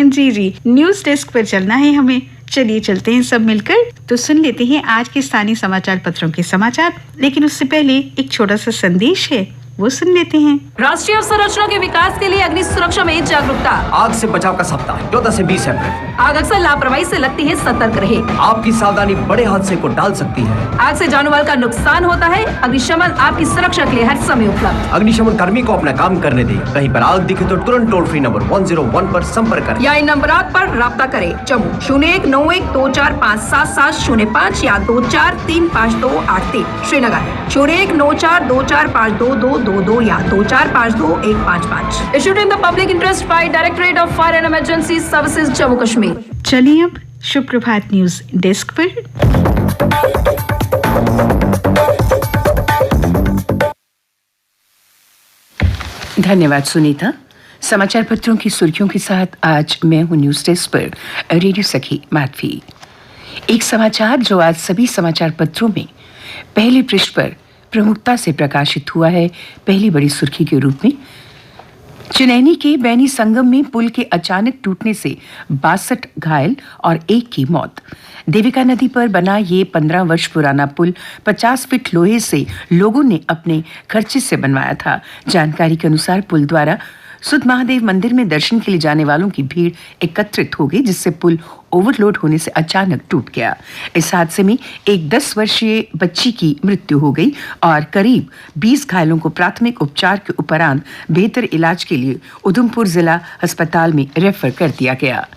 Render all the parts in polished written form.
जी जी, news desk पर चलना है हमें। चलिए चलते हैं सब मिलकर। तो सुन लेते हैं आज के स्थानीय समाचार पत्रों के समाचार, लेकिन उससे पहले एक छोटा सा संदेश है, वो सुन लेते हैं। राष्ट्रीय अवसंरचना के विकास के लिए अग्नि सुरक्षा में जागरूकता। आग से बचाव का सप्ताह 14 से 20 अप्रैल। आग अक्सर लापरवाही से लगती है, सतर्क रहे। आपकी सावधानी बड़े हादसे को टाल सकती है। आग से जानमाल का नुकसान होता है। अग्निशमन आपकी सुरक्षा के लिए हर समय उपलब्ध। अग्निशमन कर्मी को अपना काम करने दें। कहीं पर आग दिखे तो तुरंत टोल फ्री नंबर 101 पर संपर्क करें या इन नंबरों पर राब्ता करें। जम्मू 0191245705 या 243528 श्रीनगर 019424522222 या 24522155। Issued in the public interest by Directorate of Fire and Emergency Services, Jammu Kashmir. चलिए अब शुभ प्रभात न्यूज डेस्क पर। धन्यवाद सुनीता। समाचार पत्रों की सुर्खियों के साथ आज मैं हूं न्यूज डेस्क पर रेडियो सखी माधवी। एक समाचार जो आज सभी समाचार पत्रों में पहले पृष्ठ पर प्रमुखता से प्रकाशित हुआ है, पहली बड़ी सुर्खी के रूप में चुनैनी के बैनी संगम में पुल के अचानक टूटने से 62 घायल और 1 की मौत। देविका नदी पर बना ये 15 वर्ष पुराना पुल 50 फीट लोहे से लोगों ने अपने खर्चे से बनवाया था। जानकारी के अनुसार पुल द्वारा सुध महादेव मंदिर में दर्शन के लिए जाने वालों की भीड़ एकत्रित हो गई, जिससे पुल ओवरलोड होने से अचानक टूट गया। इस हादसे में एक 10 वर्षीय बच्ची की मृत्यु हो गई और करीब 20 घायलों को प्राथमिक उपचार के उपरांत बेहतर इलाज के लिए उधमपुर जिला अस्पताल में रेफर कर दिया गया।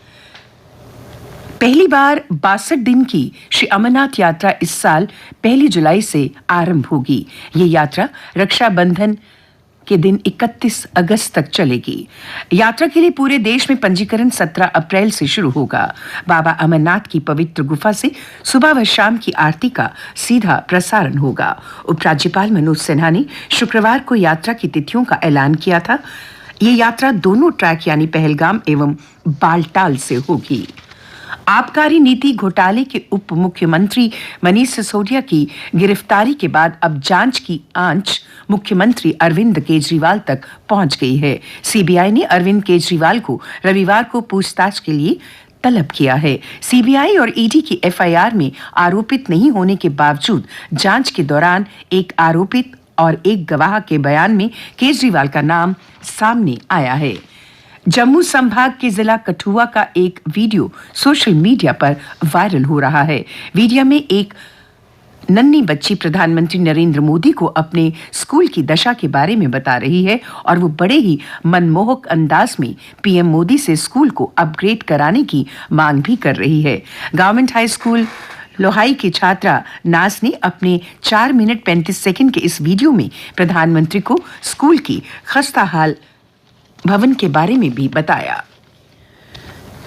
पहली बार 62 दिन की श्री अमरनाथ यात्रा इस साल 1 जुलाई से आरंभ होगी। ये यात्रा रक्षाबंधन के दिन 31 अगस्त तक चलेगी। यात्रा के लिए पूरे देश में पंजीकरण 17 अप्रैल से शुरू होगा। बाबा अमरनाथ की पवित्र गुफा से सुबह व शाम की आरती का सीधा प्रसारण होगा। उपराज्यपाल मनोज सिन्हा ने शुक्रवार को यात्रा की तिथियों का ऐलान किया था। ये यात्रा दोनों ट्रैक यानी पहलगाम एवं बालटाल से होगी। आबकारी नीति घोटाले के उप मुख्यमंत्री मनीष सिसोदिया की गिरफ्तारी के बाद अब जांच की आंच मुख्यमंत्री अरविंद केजरीवाल तक पहुंच गई है। सीबीआई ने अरविंद केजरीवाल को रविवार को पूछताछ के लिए तलब किया है। सीबीआई और ईडी की एफआईआर में आरोपित नहीं होने के बावजूद जांच के दौरान एक आरोपित और एक गवाह के बयान में केजरीवाल का नाम सामने आया है। जम्मू संभाग के जिला कठुआ का एक वीडियो सोशल मीडिया पर वायरल हो रहा है। वीडियो में एक नन्ही बच्ची प्रधानमंत्री नरेंद्र मोदी को अपने स्कूल की दशा के बारे में बता रही है और वो बड़े ही मनमोहक अंदाज में पीएम मोदी से स्कूल को अपग्रेड कराने की मांग भी कर रही है। गवर्नमेंट हाई स्कूल लोहाई की छात्रा नाज ने अपने 4 मिनट 35 सेकंड के इस वीडियो में प्रधानमंत्री को स्कूल की खस्ताहाल भवन के बारे में भी बताया।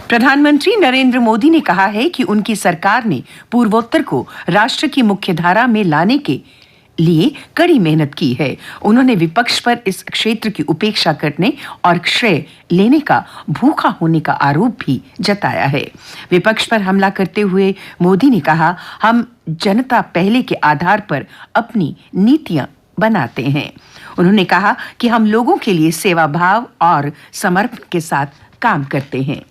प्रधानमंत्री नरेंद्र मोदी ने कहा है कि उनकी सरकार ने पूर्वोत्तर को राष्ट्र की मुख्यधारा में लाने के लिए कड़ी मेहनत की है। उन्होंने विपक्ष पर इस क्षेत्र की उपेक्षा करने और श्रेय लेने का भूखा होने का आरोप भी जताया है। विपक्ष पर हमला करते हुए मोदी ने कहा, हम जनता पहले के आधार पर अपनी नीतियां बनाते हैं। उन्होंने कहा कि हम लोगों के लिए सेवा भाव और समर्पण के साथ काम करते हैं।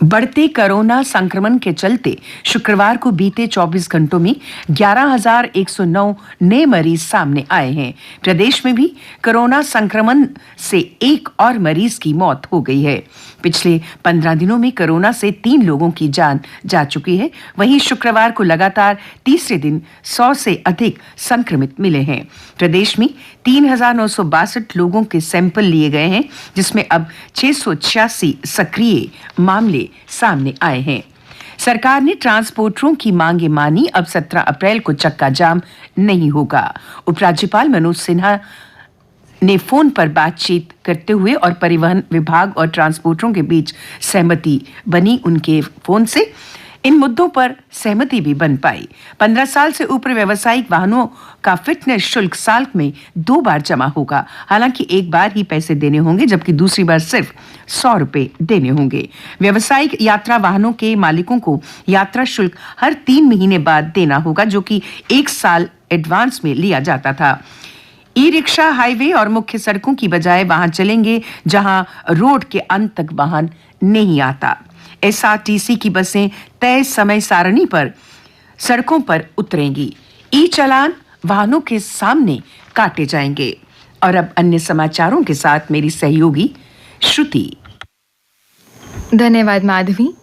बढ़ते कोरोना संक्रमण के चलते शुक्रवार को बीते 24 घंटों में 11,109 नए मरीज सामने आए हैं। प्रदेश में भी कोरोना संक्रमण से एक और मरीज की मौत हो गई है। पिछले 15 दिनों में कोरोना से 3 लोगों की जान जा चुकी है। वहीं शुक्रवार को लगातार तीसरे दिन 100 से अधिक संक्रमित मिले हैं। प्रदेश में 3,962 लोगों के सैंपल लिए गए हैं, जिसमें अब 686 सक्रिय मामले सामने आए हैं। सरकार ने ट्रांसपोर्टरों की मांगे मानी। अब 17 अप्रैल को चक्का जाम नहीं होगा। उपराज्यपाल मनोज सिन्हा ने फोन पर बातचीत करते हुए और परिवहन विभाग और ट्रांसपोर्टरों के बीच सहमति बनी। उनके फोन से इन मुद्दों पर सहमति भी बन पाई। 15 साल से ऊपर व्यावसायिक वाहनों का फिटनेस शुल्क साल में 2 बार जमा होगा। हालांकि एक बार ही पैसे देने होंगे, जबकि दूसरी बार सिर्फ 100 रुपए देने होंगे। व्यावसायिक यात्रा वाहनों के मालिकों को यात्रा शुल्क हर 3 महीने बाद देना होगा, जो कि 1 साल एडवांस में लिया जाता था। ई रिक्शा हाईवे और मुख्य सड़कों की बजाय वहां चलेंगे जहां रोड के अंत तक वाहन नहीं आता। एसआरटीसी की बसें तय समय सारणी पर सड़कों पर उतरेंगी। ई चालान वाहनों के सामने काटे जाएंगे। और अब अन्य समाचारों के साथ मेरी सहयोगी श्रुति। धन्यवाद माधवी।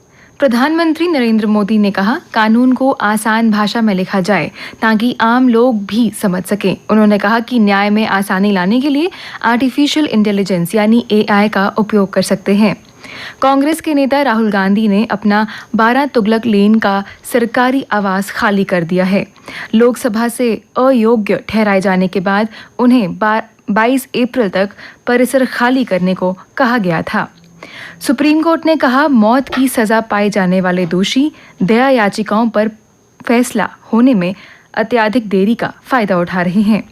प्रधानमंत्री नरेंद्र मोदी ने कहा, कानून को आसान भाषा में लिखा जाए ताकि आम लोग भी समझ सकें। उन्होंने कहा कि न्याय में आसानी लाने के लिए आर्टिफिशियल इंटेलिजेंस यानी AI का उपयोग कर सकते हैं। कांग्रेस के नेता राहुल गांधी ने अपना 12 तुगलक लेन का सरकारी आवास खाली कर दिया है। लोकसभा से अयोग्य ठहराए जाने के बाद उन्हें 22 अप्रैल तक परिसर खाली करने को कहा गया था। सुप्रीम कोर्ट ने कहा, मौत की सजा पाए जाने वाले दोषी दया याचिकाओं पर फैसला होने में अत्यधिक देरी का फायदा उठा रहे हैं।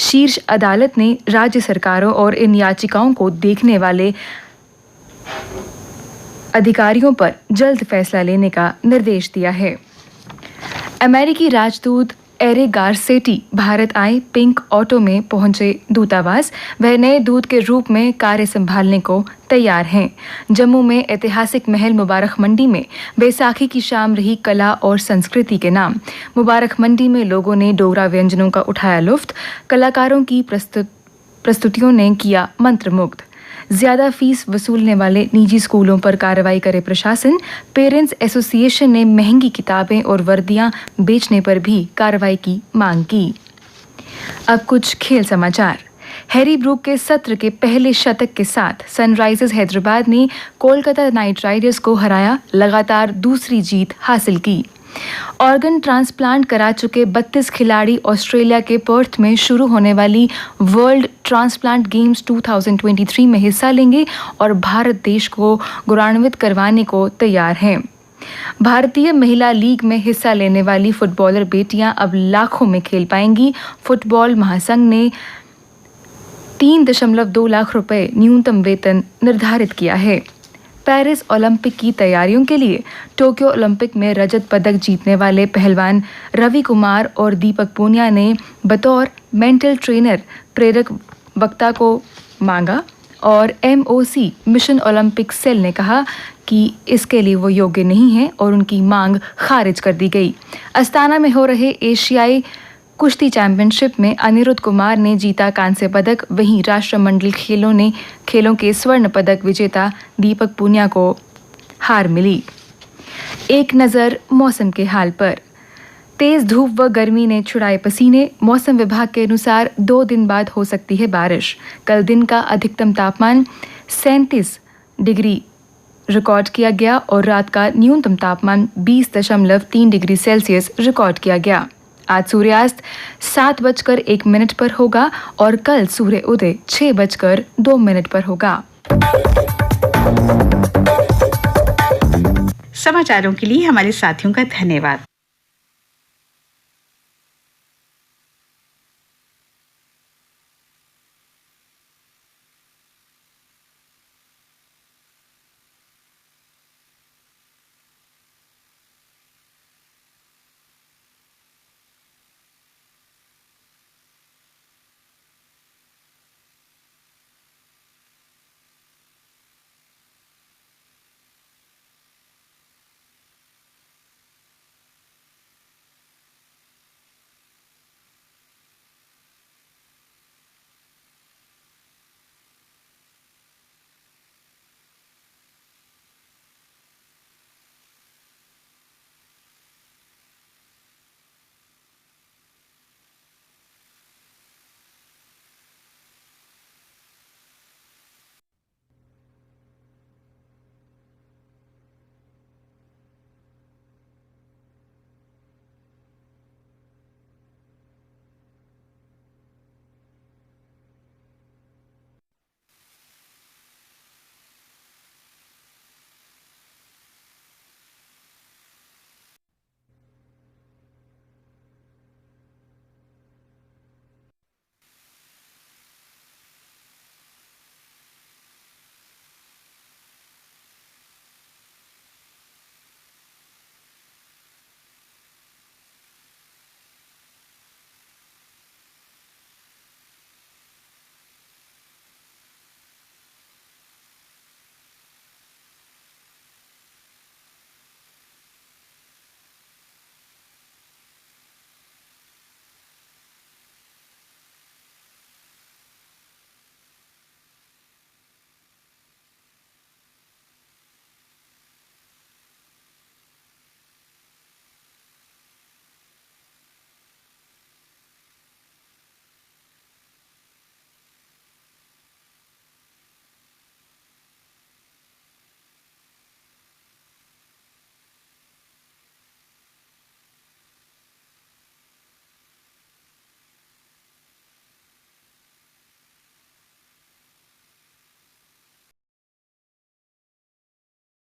शीर्ष अदालत ने राज्य सरकारों और इन याचिकाओं को देखने वाले अधिकारियों पर जल्द फैसला लेने का निर्देश दिया है। अमेरिकी राजदूत एरिक गारसेटी भारत आए। पिंक ऑटो में पहुंचे दूतावास। वह नए दूत के रूप में कार्य संभालने को तैयार हैं। जम्मू में ऐतिहासिक महल मुबारक मंडी में बैसाखी की शाम रही कला और संस्कृति के नाम। मुबारक मंडी में लोगों ने डोगरा व्यंजनों का उठाया लुत्फ। कलाकारों की प्रस्तुतियों ने किया मंत्रमुग्ध। ज्यादा फीस वसूलने वाले निजी स्कूलों पर कार्रवाई करे प्रशासन। पेरेंट्स एसोसिएशन ने महंगी किताबें और वर्दियां बेचने पर भी कार्रवाई की मांग की। अब कुछ खेल समाचार। हैरी ब्रूक के सत्र के पहले शतक के साथ सनराइजर्स हैदराबाद ने कोलकाता नाइट राइडर्स को हराया, लगातार दूसरी जीत हासिल की। ऑर्गन ट्रांसप्लांट करा चुके 32 खिलाड़ी ऑस्ट्रेलिया के पर्थ में शुरू होने वाली वर्ल्ड ट्रांसप्लांट गेम्स 2023 में हिस्सा लेंगे और भारत देश को गौरवान्वित करवाने को तैयार हैं। भारतीय महिला लीग में हिस्सा लेने वाली फुटबॉलर बेटियां अब लाखों में खेल पाएंगी। फुटबॉल महासंघ ने 3.2 लाख रुपए न्यूनतम वेतन निर्धारित किया है। पेरिस ओलंपिक की तैयारियों के लिए टोक्यो ओलंपिक में रजत पदक जीतने वाले पहलवान रवि कुमार और दीपक पूनिया ने बतौर मेंटल ट्रेनर प्रेरक वक्ता को मांगा और MOC मिशन ओलंपिक सेल ने कहा कि इसके लिए वो योग्य नहीं है और उनकी मांग खारिज कर दी गई। अस्ताना में हो रहे एशियाई कुश्ती चैंपियनशिप में अनिरुद्ध कुमार ने जीता कांस्य पदक। वहीं राष्ट्रमंडल खेलों के स्वर्ण पदक विजेता दीपक पूनिया को हार मिली। एक नज़र मौसम के हाल पर। तेज धूप व गर्मी ने छुड़ाए पसीने। मौसम विभाग के अनुसार 2 दिन बाद हो सकती है बारिश। कल दिन का अधिकतम तापमान 37 डिग्री रिकॉर्ड किया गया और रात का न्यूनतम तापमान 20.3 डिग्री सेल्सियस रिकॉर्ड किया गया। आज सूर्यास्त 7:01 पर होगा और कल सूर्य उदय 6:02 पर होगा। समाचारों के लिए हमारे साथियों का धन्यवाद।